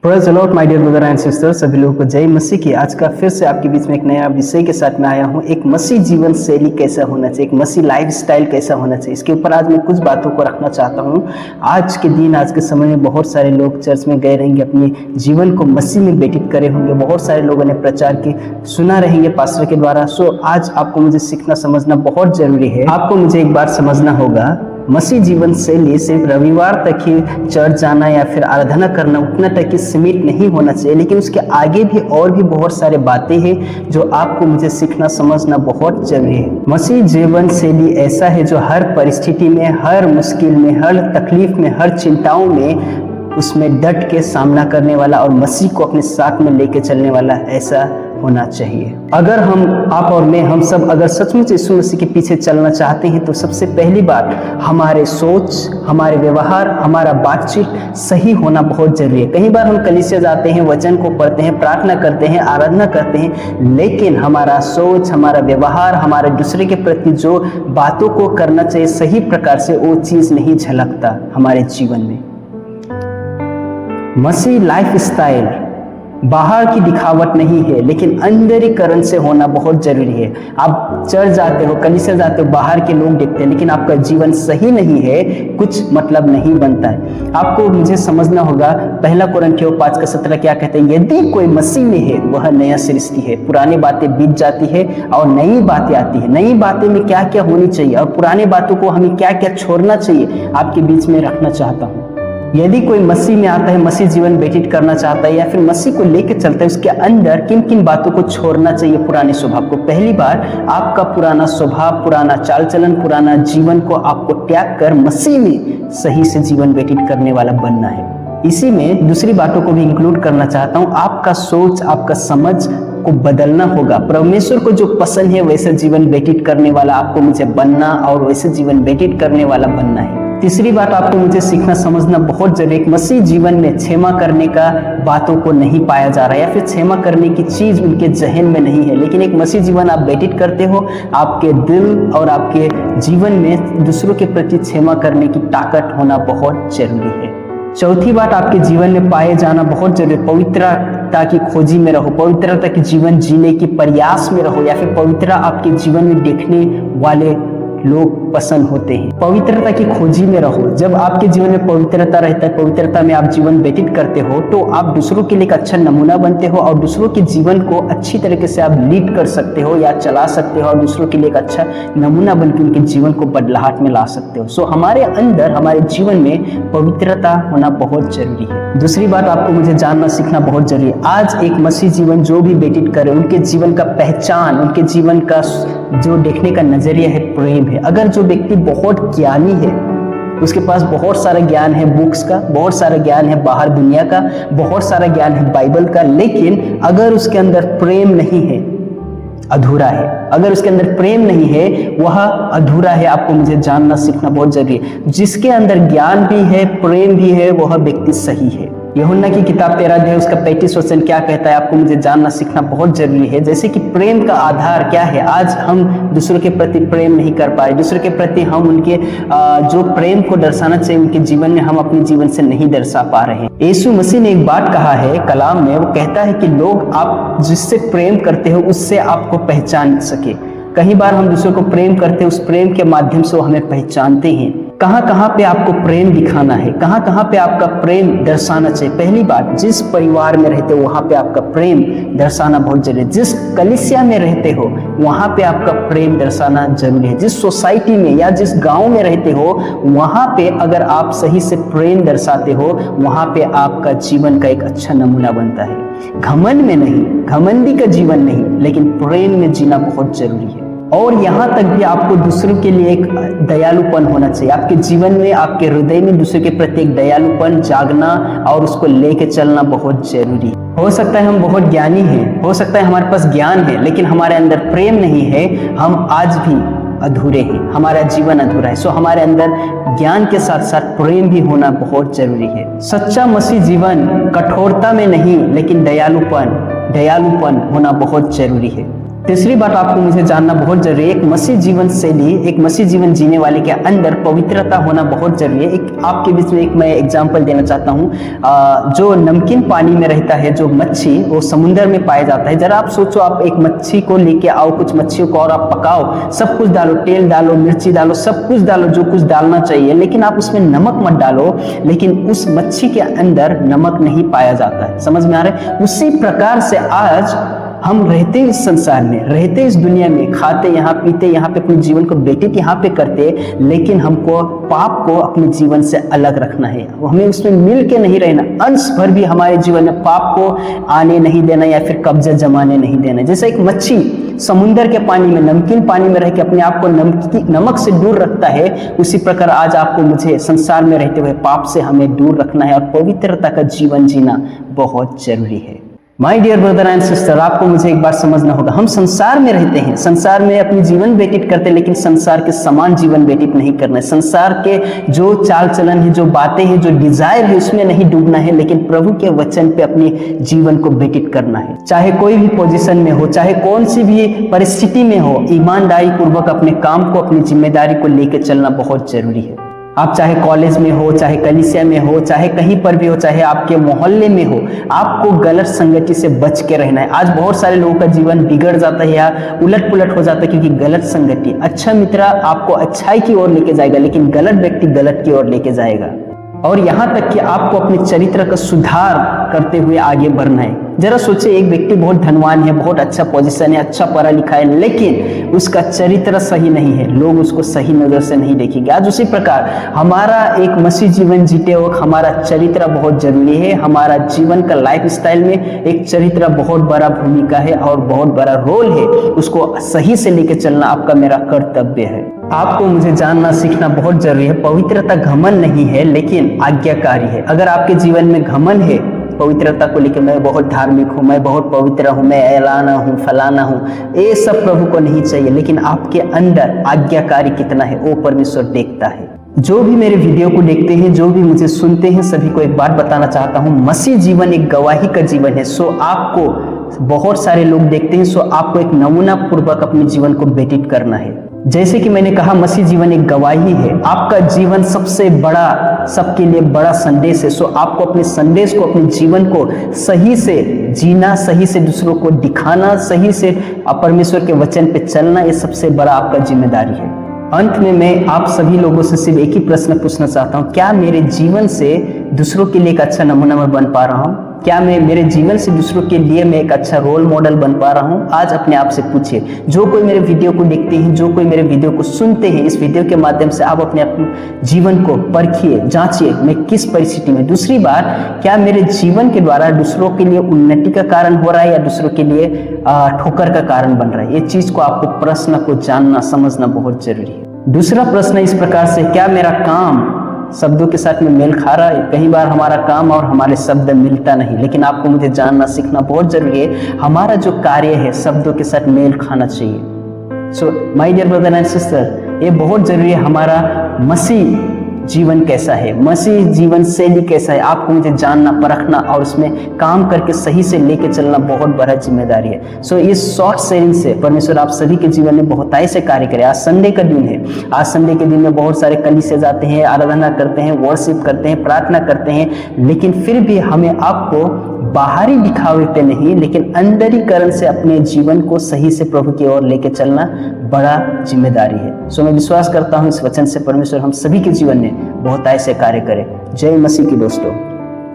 Praise the Lord my dear brother and sister, सभी लोगों को जय मसीह की। आज का फिर से आपके बीच में एक नया विषय के साथ मैं आया हूँ। एक मसीह जीवन शैली कैसा होना चाहिए, एक मसीह लाइफ स्टाइल कैसा होना चाहिए, इसके ऊपर आज मैं कुछ बातों को रखना चाहता हूँ। आज के दिन, आज के समय में बहुत सारे लोग चर्च में गए रहेंगे, अपने जीवन को मसीह में व्यतीत करे होंगे। बहुत सारे लोगों ने प्रचार की सुना रहेंगे पास्टर के द्वारा। आज आपको मुझे सीखना समझना बहुत जरूरी है। आपको मुझे एक बात समझना होगा, मसीह जीवन शैली सिर्फ रविवार तक ही चर्च जाना या फिर आराधना करना उतना तक ही सीमित नहीं होना चाहिए, लेकिन उसके आगे भी और भी बहुत सारे बातें हैं जो आपको मुझे सीखना समझना बहुत जरूरी है। मसीह जीवन शैली ऐसा है जो हर परिस्थिति में, हर मुश्किल में, हर तकलीफ में, हर चिंताओं में उसमें डट के सामना करने वाला और मसीह को अपने साथ में लेके चलने वाला ऐसा होना चाहिए। अगर आप और मैं, हम सब अगर सचमुच यीशु मसीह के पीछे चलना चाहते हैं तो सबसे पहली बात हमारे सोच, हमारे व्यवहार, हमारा बातचीत सही होना बहुत जरूरी है। कई बार हम कलीसिया जाते हैं, वचन को पढ़ते हैं, प्रार्थना करते हैं, आराधना करते हैं, लेकिन हमारा सोच, हमारा व्यवहार, हमारे दूसरे के प्रति जो बातों को करना चाहिए सही प्रकार से, वो चीज नहीं झलकता हमारे जीवन में। मसीह लाइफ स्टाइल बाहर की दिखावट नहीं है, लेकिन अंदरीकरण से होना बहुत जरूरी है। आप चर्च जाते हो, कलीसिया जाते हो, बाहर के लोग देखते हैं, लेकिन आपका जीवन सही नहीं है, कुछ मतलब नहीं बनता है। आपको मुझे समझना होगा, पहला कुरिन्थियों 5:17 क्या कहते हैं? यदि कोई मसीह में है वह नया सृष्टि है, पुरानी बातें बीत जाती है और नई बातें आती है। नई बातें में क्या क्या होनी चाहिए और पुरानी बातों को हमें क्या क्या छोड़ना चाहिए, आपके बीच में रखना चाहता हूँ। यदि कोई मसीह में आता है, मसीह जीवन व्यतीत करना चाहता है या फिर मसीह को लेकर चलता है, उसके अंदर किन किन बातों को छोड़ना चाहिए पुराने स्वभाव को? पहली बार आपका पुराना स्वभाव, पुराना चाल चलन, पुराना जीवन को आपको त्याग कर मसीह में सही से जीवन व्यतीत करने वाला बनना है। इसी में दूसरी बातों को भी इंक्लूड करना चाहता हूँ। आपका सोच, आपका समझ को बदलना होगा। परमेश्वर को जो पसंद है वैसा जीवन व्यतीत करने वाला आपको मुझे बनना और वैसे जीवन व्यतीत करने वाला बनना है। तीसरी बात आपको मुझे सीखना समझना बहुत जरूरी है। मसीह जीवन में क्षमा करने का बातों को नहीं पाया जा रहा है या फिर क्षमा करने की चीज उनके जहन में नहीं है, लेकिन एक मसीह जीवन आप व्यतीत करते हो, आपके दिल और आपके जीवन में दूसरों के प्रति क्षमा करने की ताकत होना बहुत जरूरी है। चौथी बात आपके जीवन में पाए जाना बहुत जरूरी है। पवित्रता की खोजी में रहो, पवित्रता की जीवन जीने की प्रयास में रहो, या फिर पवित्रता आपके जीवन में देखने वाले लोग पसंद होते हैं। पवित्रता की खोजी में रहो। जब आपके जीवन में पवित्रता रहता है, पवित्रता में आप जीवन व्यतीत करते हो, तो आप दूसरों के लिए एक अच्छा नमूना बनते हो और दूसरों के जीवन को अच्छी तरीके से आप लीड कर सकते हो या चला सकते हो और दूसरों के लिए एक अच्छा नमूना बनकर उनके जीवन को बदलाहट में ला सकते हो। हमारे अंदर, हमारे जीवन में पवित्रता होना बहुत जरूरी है। दूसरी बात आपको मुझे जानना सीखना बहुत जरूरी है। आज एक मसीह जीवन जो भी व्यतीत करे, उनके जीवन का पहचान, उनके जीवन का जो देखने का नजरिया है प्रेम है। अगर जो व्यक्ति बहुत ज्ञानी है, उसके पास बहुत सारा ज्ञान है बुक्स का, बहुत सारा ज्ञान है बाहर दुनिया का, बहुत सारा ज्ञान है बाइबल का, लेकिन अगर उसके अंदर प्रेम नहीं है, अधूरा है। अगर उसके अंदर प्रेम नहीं है, वह अधूरा है। आपको मुझे जानना सीखना बहुत जरूरी है। जिसके अंदर ज्ञान भी है, प्रेम भी है, वह व्यक्ति सही है। यूहन्ना की किताब 13 अध्याय उसका 35 वचन क्या कहता है, आपको मुझे जानना सीखना बहुत जरूरी है। जैसे कि प्रेम का आधार क्या है? आज हम दूसरों के प्रति प्रेम नहीं कर पा रहे, दूसरों के प्रति हम उनके जो प्रेम को दर्शाना चाहिए उनके जीवन में हम अपने जीवन से नहीं दर्शा पा रहे हैं। यीशु मसीह ने एक बात कहा है कलाम में, वो कहता है कि लोग आप जिससे प्रेम करते हो उससे आपको पहचान सके। कई बार हम दूसरों को प्रेम करते हैं, उस प्रेम के माध्यम से वो हमें पहचानते हैं। कहाँ कहाँ पे आपको प्रेम दिखाना है, कहाँ कहाँ पे आपका प्रेम दर्शाना चाहिए? पहली बात, जिस परिवार में रहते हो वहाँ पे आपका प्रेम दर्शाना बहुत जरूरी है। जिस कलीसिया में रहते हो वहाँ पे आपका प्रेम दर्शाना जरूरी है। जिस सोसाइटी में या जिस गांव में रहते हो वहाँ पे अगर आप सही से प्रेम दर्शाते हो, वहाँ पे आपका जीवन का एक अच्छा नमूना बनता है। घमंड में नहीं, घमंडी का जीवन नहीं, लेकिन प्रेम में जीना बहुत जरूरी है। और यहाँ तक भी आपको दूसरों के लिए एक दयालुपन होना चाहिए। आपके जीवन में, आपके हृदय में दूसरे के प्रति एक दयालुपन जागना और उसको लेके चलना बहुत जरूरी है। हो सकता है हम बहुत ज्ञानी हैं, हो सकता है हमारे पास ज्ञान है, लेकिन हमारे अंदर प्रेम नहीं है, हम आज भी अधूरे हैं, हमारा जीवन अधूरा है। हमारे अंदर ज्ञान के साथ साथ प्रेम भी होना बहुत जरूरी है। सच्चा मसीह जीवन कठोरता में नहीं, लेकिन दयालुपन होना बहुत जरूरी है। तीसरी बात आपको मुझे जानना बहुत जरूरी है, एक मसीह जीवन शैली, एक मसीह जीवन जीने वाले के अंदर पवित्रता होना बहुत जरूरी है। एक आपके बीच में एक मैं एग्जांपल देना चाहता हूँ। जो नमकीन पानी में रहता है, जो मच्छी वो समुद्र में पाया जाता है। जरा आप सोचो, आप एक मच्छी को लेके आओ, कुछ मच्छियों को और आप पकाओ, सब कुछ डालो, तेल डालो, मिर्ची डालो, सब कुछ डालो जो कुछ डालना चाहिए, लेकिन आप उसमें नमक मत डालो, लेकिन उस मच्छी के अंदर नमक नहीं पाया जाता है। समझ में आ रहा है? उसी प्रकार से आज हम रहते इस संसार में, रहते इस दुनिया में, खाते यहाँ, पीते यहाँ पे, अपने जीवन को व्यतीत यहाँ पे करते, लेकिन हमको पाप को अपने जीवन से अलग रखना है। हमें उसमें मिल के नहीं रहना, अंश भर भी हमारे जीवन में पाप को आने नहीं देना या फिर कब्जा जमाने नहीं देना। जैसे एक मच्छी समुद्र के पानी में, नमकीन पानी में रह के अपने आप को नमक से दूर रखता है, उसी प्रकार आज आपको मुझे संसार में रहते हुए पाप से हमें दूर रखना है और पवित्रता का जीवन जीना बहुत जरूरी है। My dear brother and sister, आपको मुझे एक बात समझना होगा, हम संसार में रहते हैं, संसार में अपनी जीवन व्यतीत करते हैं, लेकिन संसार के समान जीवन व्यतीत नहीं करना है। संसार के जो चाल चलन है, जो बातें हैं, जो डिजायर है, उसमें नहीं डूबना है, लेकिन प्रभु के वचन पे अपने जीवन को व्यतीत करना है। चाहे कोई भी पोजीशन में हो, चाहे कौन सी भी परिस्थिति में हो, ईमानदारी पूर्वक अपने काम को, अपनी जिम्मेदारी को लेकर चलना बहुत जरूरी है। आप चाहे कॉलेज में हो, चाहे कलीसिया में हो, चाहे कहीं पर भी हो, चाहे आपके मोहल्ले में हो, आपको गलत संगति से बच के रहना है। आज बहुत सारे लोगों का जीवन बिगड़ जाता है या उलट पुलट हो जाता है क्योंकि गलत संगति। अच्छा मित्र आपको अच्छाई की ओर लेके जाएगा, लेकिन गलत व्यक्ति गलत की ओर लेके जाएगा। और यहाँ तक कि आपको अपने चरित्र का सुधार करते हुए आगे बढ़ना है। जरा सोचिए, एक व्यक्ति बहुत धनवान है, बहुत अच्छा पोजीशन है, अच्छा पढ़ा लिखा है, लेकिन उसका चरित्र सही नहीं है, लोग उसको सही नजर से नहीं देखेंगे। आज उसी प्रकार हमारा एक मसीह जीवन जीते वक्त हमारा चरित्र बहुत जरूरी है। हमारा जीवन का लाइफ स्टाइल में एक चरित्र बहुत बड़ा भूमिका है और बहुत बड़ा रोल है। उसको सही से लेके चलना आपका मेरा कर्तव्य है। आपको मुझे जानना सीखना बहुत जरूरी है। पवित्रता घमंड नहीं है, लेकिन आज्ञाकारी है। अगर आपके जीवन में घमंड है पवित्रता को लेकर, मैं बहुत धार्मिक हूँ, मैं बहुत पवित्र हूँ, मैं ऐलाना हूँ, फलाना हूँ, ये सब प्रभु को नहीं चाहिए। लेकिन आपके अंदर आज्ञाकारी कितना है वो परमेश्वर देखता है। जो भी मेरे वीडियो को देखते हैं, जो भी मुझे सुनते हैं, सभी को एक बात बताना चाहता हूँ, मसीह जीवन एक गवाही का जीवन है। सो आपको बहुत सारे लोग देखते हैं, सो आपको एक नमूना पूर्वक अपने जीवन को व्यतीत करना है। जैसे कि मैंने कहा, मसीह जीवन एक गवाही है। आपका जीवन सबसे बड़ा, सबके लिए बड़ा संदेश है। सो आपको अपने संदेश को, अपने जीवन को सही से जीना, सही से दूसरों को दिखाना, सही से परमेश्वर के वचन पे चलना, ये सबसे बड़ा आपका जिम्मेदारी है। अंत में मैं आप सभी लोगों से सिर्फ एक ही प्रश्न पूछना चाहता हूँ, क्या मेरे जीवन से दूसरों के लिए एक अच्छा नमूना मैं बन पा रहा हूँ? क्या मैं मेरे जीवन से दूसरों के लिए मैं एक अच्छा रोल मॉडल बन पा रहा हूँ? आज अपने आप से पूछिए। जो कोई मेरे वीडियो को देखते हैं, जो कोई मेरे वीडियो को सुनते हैं, इस वीडियो के माध्यम से आप अपने जीवन को परखिए, जांचिए, मैं किस परिस्थिति में। दूसरी बात, क्या मेरे जीवन के द्वारा दूसरों के लिए उन्नति का कारण हो रहा है या दूसरों के लिए ठोकर का कारण बन रहा है? ये चीज को आपको, प्रश्न को जानना, समझना बहुत जरूरी है। दूसरा प्रश्न इस प्रकार से, क्या मेरा काम शब्दों के साथ में मेल खा रहा है? कई बार हमारा काम और हमारे शब्द मिलता नहीं, लेकिन आपको मुझे जानना सीखना बहुत जरूरी है, हमारा जो कार्य है शब्दों के साथ मेल खाना चाहिए। So my dear brother and sister, ये बहुत जरूरी है। हमारा मसीह जीवन कैसा है, मसीह जीवन शैली कैसा है, आपको मुझे जानना, परखना और उसमें काम करके सही से लेके चलना बहुत बड़ा जिम्मेदारी है। सो इस शॉर्ट शेयरिंग से परमेश्वर आप सभी के जीवन में बहुताई से कार्य करे। आज संडे का दिन है, आज संडे के दिन में बहुत सारे कलीसिया जाते हैं, आराधना करते हैं, वर्शिप करते हैं, प्रार्थना करते हैं, लेकिन फिर भी हमें आपको बाहरी दिखावे पे नहीं, लेकिन अंदरीकरण से अपने जीवन को सही से प्रभु की ओर लेके चलना बड़ा जिम्मेदारी है। सो मैं विश्वास करता हूँ इस वचन से परमेश्वर हम सभी के जीवन में बहुताई से कार्य करे। जय मसीह की दोस्तों।